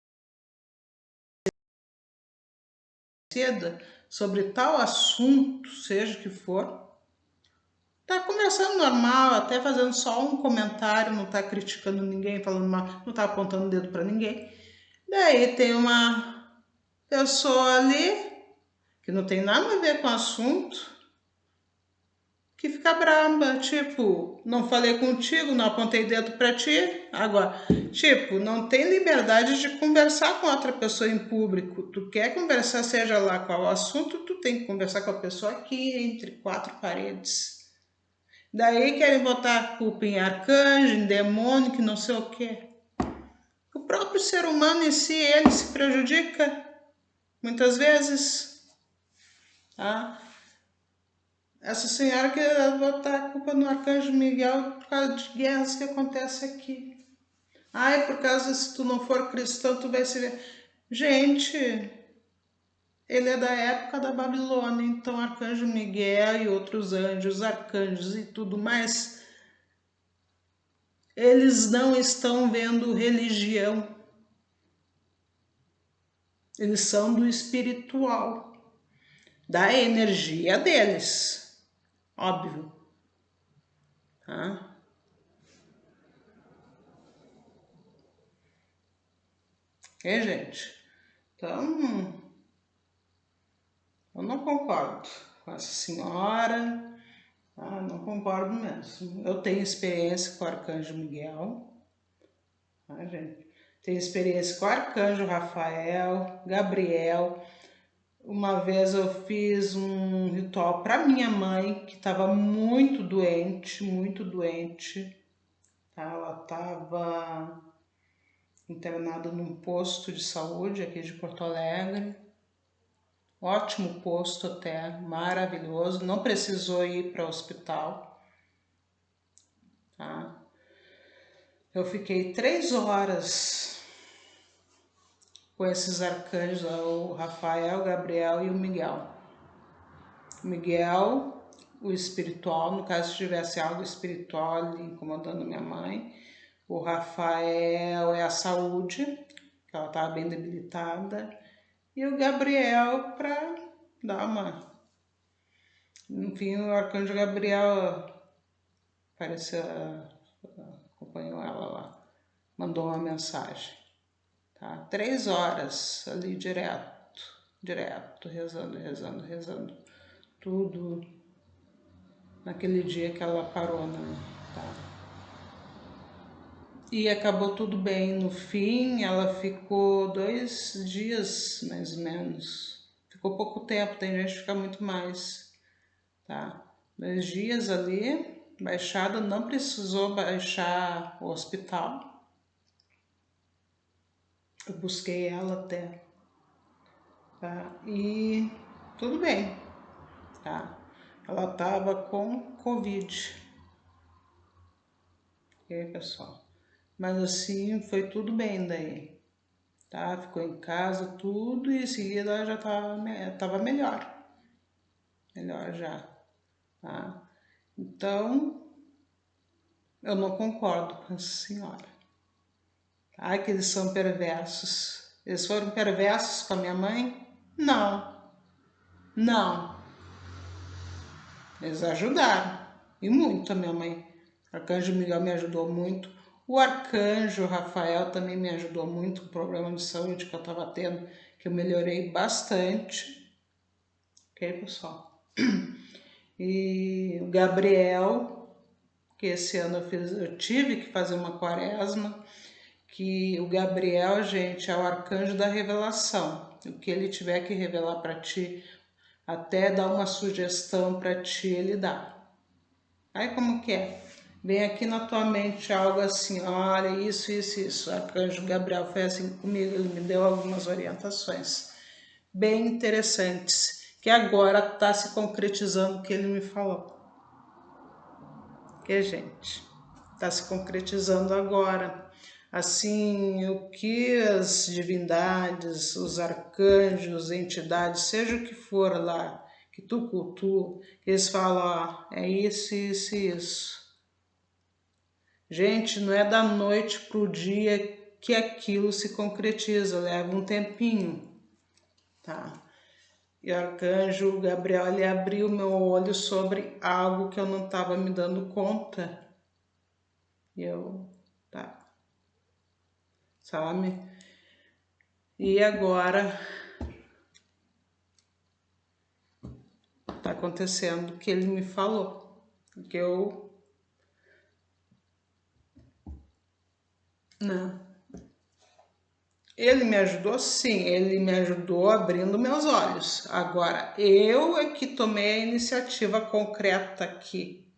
sobre tal assunto, seja o que for, tá conversando normal, até fazendo só um comentário, não tá criticando ninguém, falando mal, não tá apontando o dedo para ninguém. Daí tem uma pessoa ali que não tem nada a ver com o assunto, que fica braba, tipo, não falei contigo, não apontei dedo para ti. Agora, tipo, não tem liberdade de conversar com outra pessoa em público. Tu quer conversar, seja lá qual o assunto, tu tem que conversar com a pessoa aqui, entre quatro paredes. Daí querem botar a culpa em arcanjo, em demônio, que não sei o quê. O próprio ser humano em si, ele se prejudica, muitas vezes. Tá? Essa senhora quer botar a culpa no arcanjo Miguel por causa de guerras que acontecem aqui. Ai, por causa, se tu não for cristão, tu vai se ver. Gente, ele é da época da Babilônia, então arcanjo Miguel e outros anjos, arcanjos e tudo mais, eles não estão vendo religião. Eles são do espiritual, da energia deles, óbvio. Tá? Ok, gente? Então, eu não concordo com essa senhora, tá? Não concordo mesmo. Eu tenho experiência com o arcanjo Miguel, tá, gente? Tenho experiência com o arcanjo Rafael, Gabriel. Uma vez eu fiz um ritual para minha mãe, que estava muito doente, muito doente. Tá? Ela estava internada num posto de saúde aqui de Porto Alegre. Ótimo posto até, maravilhoso. Não precisou ir para o hospital. Tá? Eu fiquei 3 horas com esses arcanjos, o Rafael, o Gabriel e o Miguel. O Miguel, o espiritual, no caso se tivesse algo espiritual ali incomodando minha mãe. O Rafael é a saúde, que ela estava bem debilitada. E o Gabriel para dar uma... Enfim, o arcanjo Gabriel pareceu, acompanhou ela lá, mandou uma mensagem. Tá? 3 horas ali direto, rezando, rezando, rezando. Tudo naquele dia que ela parou, né? Tá? E acabou tudo bem. No fim, ela ficou 2 dias, mais ou menos. Ficou pouco tempo, tem gente que fica muito mais, tá? 2 dias ali. baixada, não precisou baixar o hospital. Eu busquei ela até, tá? E tudo bem, tá? Ela tava com Covid, ok, pessoal? Mas assim, foi tudo bem daí, tá? Ficou em casa, tudo, e em seguida ela já tava melhor já, tá? Então, eu não concordo com essa senhora. Ai, que eles são perversos. Eles foram perversos com a minha mãe? Não, não. Eles ajudaram. E muito a minha mãe. O arcanjo Miguel me ajudou muito. O arcanjo Rafael também me ajudou muito com o problema de saúde que eu estava tendo, que eu melhorei bastante. Ok, pessoal? E o Gabriel, que esse ano eu tive que fazer uma quaresma, que o Gabriel, gente, é o arcanjo da revelação. O que ele tiver que revelar para ti, até dar uma sugestão para ti, ele dá. Aí como que é? Vem aqui na tua mente algo assim, olha, isso. O arcanjo Gabriel foi assim comigo, ele me deu algumas orientações bem interessantes, que agora está se concretizando o que ele me falou. Que, gente, está se concretizando agora. Assim, o que as divindades, os arcanjos, entidades, seja o que for lá, que tu cultua, eles falam, ó, é isso. Gente, não é da noite para o dia que aquilo se concretiza, leva um tempinho, tá? E o arcanjo Gabriel, ele abriu meu olho sobre algo que eu não estava me dando conta. E eu, tá, sabe? E agora tá acontecendo o que ele me falou, que eu não. Ele me ajudou, sim, ele me ajudou abrindo meus olhos. Agora, eu é que tomei a iniciativa concreta aqui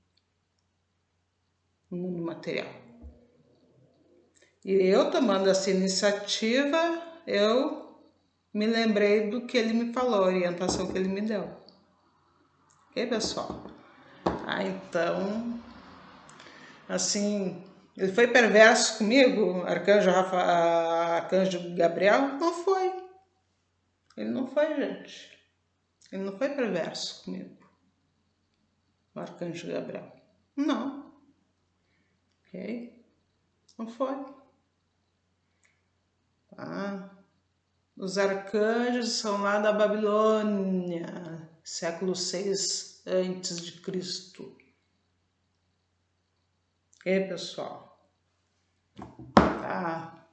no mundo material. E eu tomando essa iniciativa, eu me lembrei do que ele me falou, a orientação que ele me deu. Ok, pessoal? Então, assim, ele foi perverso comigo, arcanjo Gabriel? Não foi. Ele não foi, gente. Ele não foi perverso comigo, o arcanjo Gabriel. Não. Ok? Não foi. Tá? Os arcanjos são lá da Babilônia, século 6 antes de Cristo. Ok, pessoal? Tá?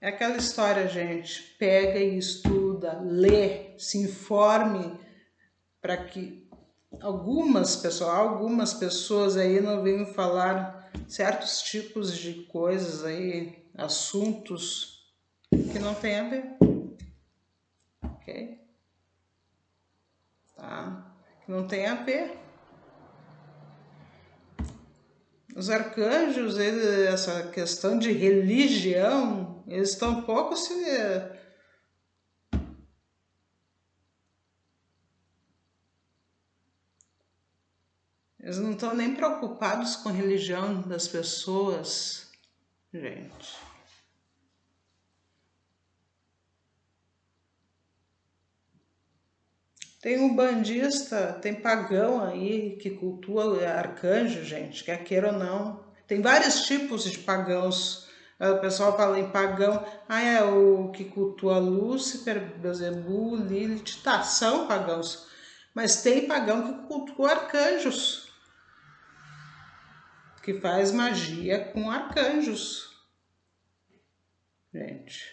É aquela história, gente. Pega e estuda, lê, se informe para que algumas pessoas aí não venham falar certos tipos de coisas aí, assuntos que não tem a ver. Ok? Tá? Que não tem a ver. Os arcanjos, essa questão de religião, eles estão pouco se... Eles não estão nem preocupados com a religião das pessoas, gente. Tem um bandista, tem pagão aí que cultua arcanjo, gente, quer queira ou não. Tem vários tipos de pagãos. O pessoal fala em pagão, é o que cultua Lúcifer, Beelzebub, Lilith, tá, são pagãos. Mas tem pagão que cultua arcanjos, que faz magia com arcanjos, gente.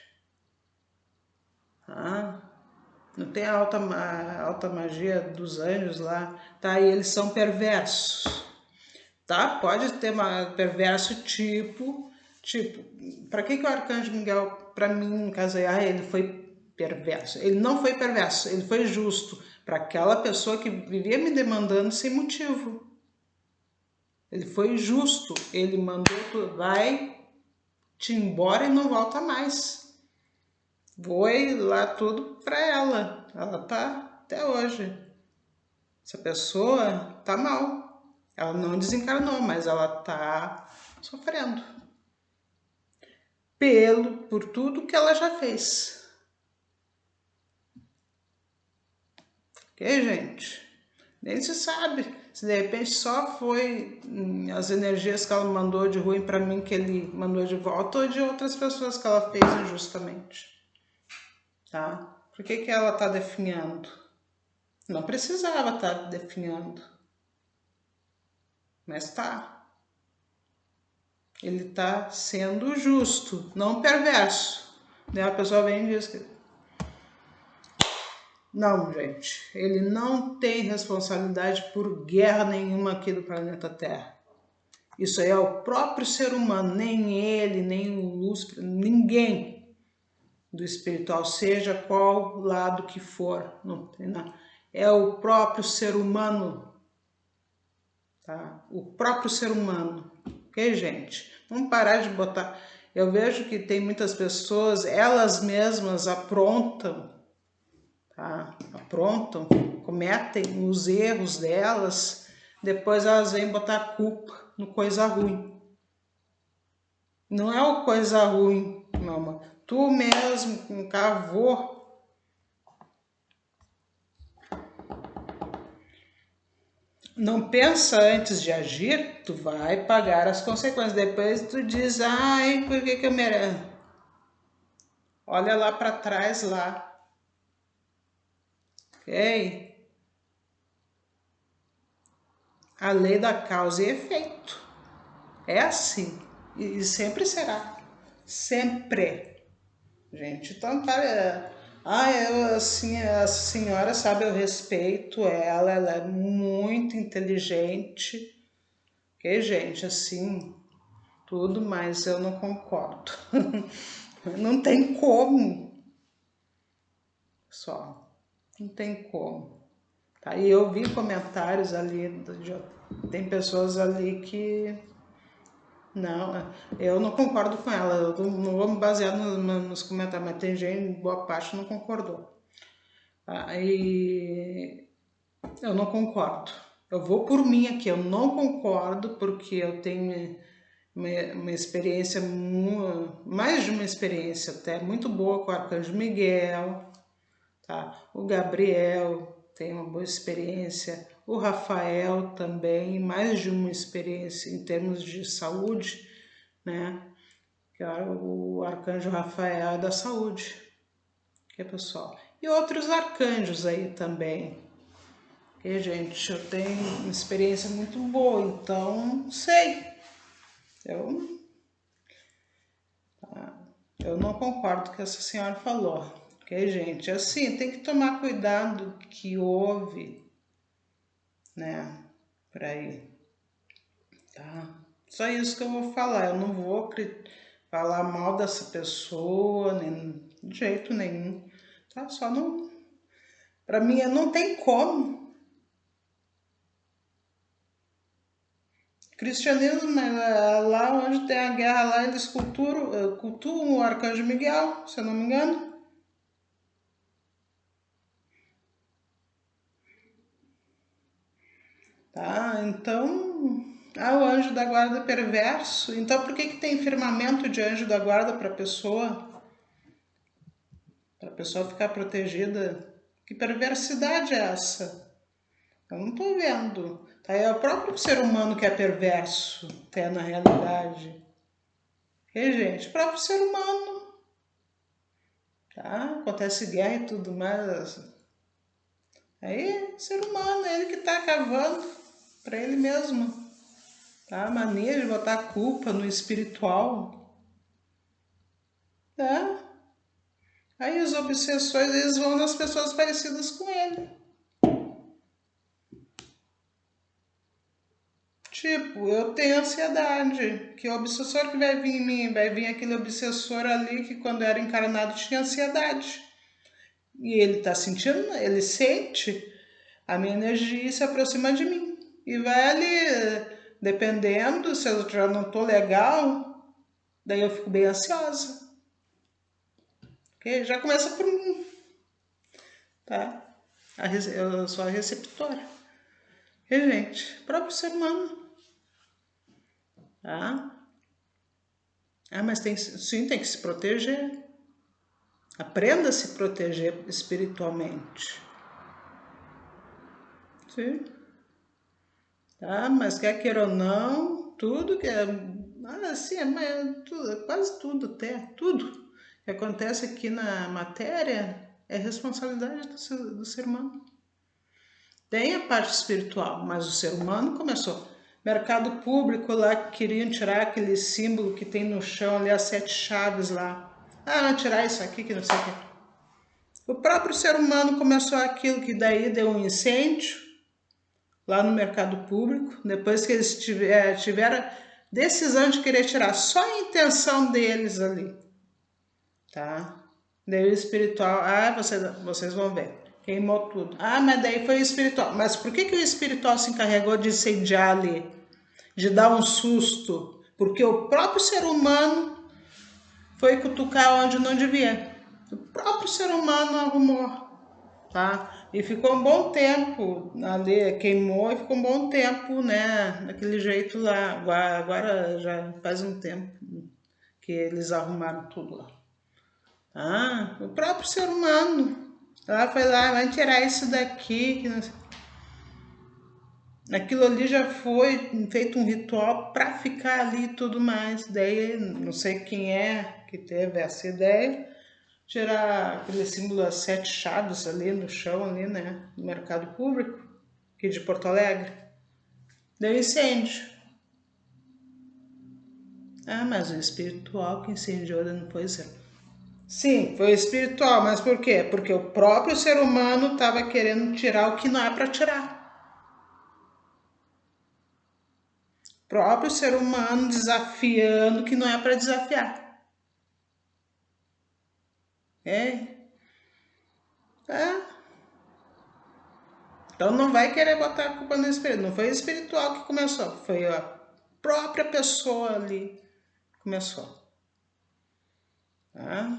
Não tem a alta magia dos anjos lá, tá? E eles são perversos, tá? Pode ter perverso tipo, para que o arcanjo Miguel, para mim, no caso aí, ele foi perverso? Ele não foi perverso, ele foi justo, para aquela pessoa que vivia me demandando sem motivo. Ele foi justo, ele mandou tu vai-te embora e não volta mais. Foi lá tudo para ela. Ela tá até hoje. Essa pessoa tá mal. Ela não desencarnou, mas ela tá sofrendo. Por tudo que ela já fez. Ok, gente? Nem se sabe se de repente só foi as energias que ela mandou de ruim para mim que ele mandou de volta ou de outras pessoas que ela fez injustamente. Tá? Por que ela tá definhando? Não precisava estar definhando. Mas tá. Ele tá sendo justo, não perverso. Daí a pessoa vem e diz que não, gente, ele não tem responsabilidade por guerra nenhuma aqui do planeta Terra. Isso aí é o próprio ser humano, nem ele, nem o Lúcifer, ninguém do espiritual, seja qual lado que for, não tem nada. É o próprio ser humano, tá? O próprio ser humano, ok, gente? Vamos parar de botar. Eu vejo que tem muitas pessoas, elas mesmas aprontam, tá? Aprontam, cometem os erros delas, depois elas vêm botar a culpa no coisa ruim. Não é o coisa ruim, mamãe. Tu mesmo com cavô. Não pensa antes de agir, tu vai pagar as consequências. Depois tu diz, ai, por que eu mereço? Olha lá para trás lá. Ok? A lei da causa e efeito. É assim. E sempre será. Sempre. Gente, então para. Eu assim, a senhora sabe, eu respeito ela é muito inteligente. Que gente, assim, tudo, mas eu não concordo. Não tem como. Só. Não tem como. Tá? E eu vi comentários ali, tem pessoas ali que não, eu não concordo com ela, eu não vou me basear nos comentários, mas tem gente, boa parte não concordou. E eu não concordo. Eu vou por mim aqui, eu não concordo porque eu tenho uma experiência, mais de uma experiência até muito boa com o Arcanjo Miguel, tá? O Gabriel tem uma boa experiência, o Rafael também, mais de uma experiência em termos de saúde, né? Que o Arcanjo Rafael é da saúde, que é pessoal. E outros arcanjos aí também. E, gente, eu tenho uma experiência muito boa, então sei. Eu não concordo com o que essa senhora falou. Ok, gente? Assim, tem que tomar cuidado que houve, né? Por aí. Tá? Só isso que eu vou falar. Eu não vou falar mal dessa pessoa, nem de jeito nenhum. Tá? Só não. Pra mim, não tem como. Cristianismo, lá onde tem a guerra, lá eles cultuam o Arcanjo Miguel, se eu não me engano. Tá? Então, o anjo da guarda é perverso. Então, por que tem firmamento de anjo da guarda para a pessoa? Para a pessoa ficar protegida? Que perversidade é essa? Eu não estou vendo. Tá? É o próprio ser humano que é perverso, até na realidade. E, gente, o próprio ser humano. Tá? Acontece guerra e tudo mais. Aí, ser humano, é ele que está cavando para ele mesmo. Tá? A mania de botar a culpa no espiritual. Tá? Aí as obsessões, eles vão nas pessoas parecidas com ele. Tipo, eu tenho ansiedade. Que obsessor que vai vir em mim? Vai vir aquele obsessor ali que quando era encarnado tinha ansiedade. E ele tá sentindo, ele sente. a minha energia se aproxima de mim. E vai ali, dependendo, se eu já não tô legal, daí eu fico bem ansiosa. Ok? Já começa por mim, tá? Eu sou a receptora. E, gente, próprio ser humano. Tá? Mas sim, tem que se proteger. Aprenda a se proteger espiritualmente. Sim. Tá? Mas quer queira ou não, tudo que é... assim, quase tudo até. Tudo que acontece aqui na matéria é responsabilidade do ser humano. Tem a parte espiritual, mas o ser humano começou. Mercado público lá, que queriam tirar aquele símbolo que tem no chão ali, as 7 chaves lá. Não, tirar isso aqui que não sei o que. O próprio ser humano começou aquilo que daí deu um incêndio lá no mercado público, depois que eles tiveram decisão de querer tirar só a intenção deles ali, tá? Daí o espiritual, vocês vão ver, queimou tudo. Mas daí foi o espiritual. Mas por que o espiritual se encarregou de incendiar ali? De dar um susto? Porque o próprio ser humano foi cutucar onde não devia. O próprio ser humano arrumou, tá? E ficou um bom tempo ali, queimou e ficou um bom tempo, né? Daquele jeito lá. Agora já faz um tempo que eles arrumaram tudo lá. O próprio ser humano. Ela foi lá, vai tirar isso daqui. Que não sei. Aquilo ali já foi feito um ritual para ficar ali e tudo mais. Daí, não sei quem é que teve essa ideia. Tirar aquele símbolo das 7 chaves ali no chão, ali, né? No mercado público, aqui de Porto Alegre. Deu incêndio. Mas o espiritual que incendiou não foi isso. Sim, foi espiritual, mas por quê? Porque o próprio ser humano estava querendo tirar o que não é para tirar. O próprio ser humano desafiando o que não é para desafiar. Então não vai querer botar a culpa no espírito. Não foi o espiritual que começou, foi a própria pessoa ali que começou. Tá?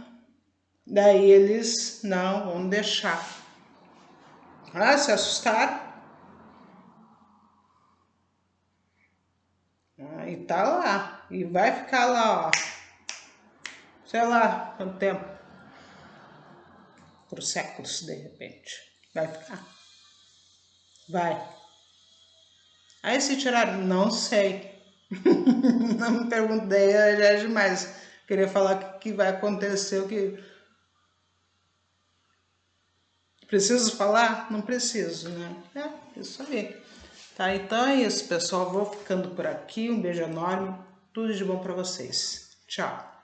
Daí eles não vão deixar. Se assustaram. E tá lá. E vai ficar lá, ó. Sei lá quanto tempo. Por séculos, de repente. Vai ficar. Vai. Aí se tiraram, não sei. Não me perguntei, já é demais. Queria falar o que vai acontecer, o que... Preciso falar? Não preciso, né? Isso aí. Tá, então é isso, pessoal. Vou ficando por aqui. Um beijo enorme. Tudo de bom para vocês. Tchau.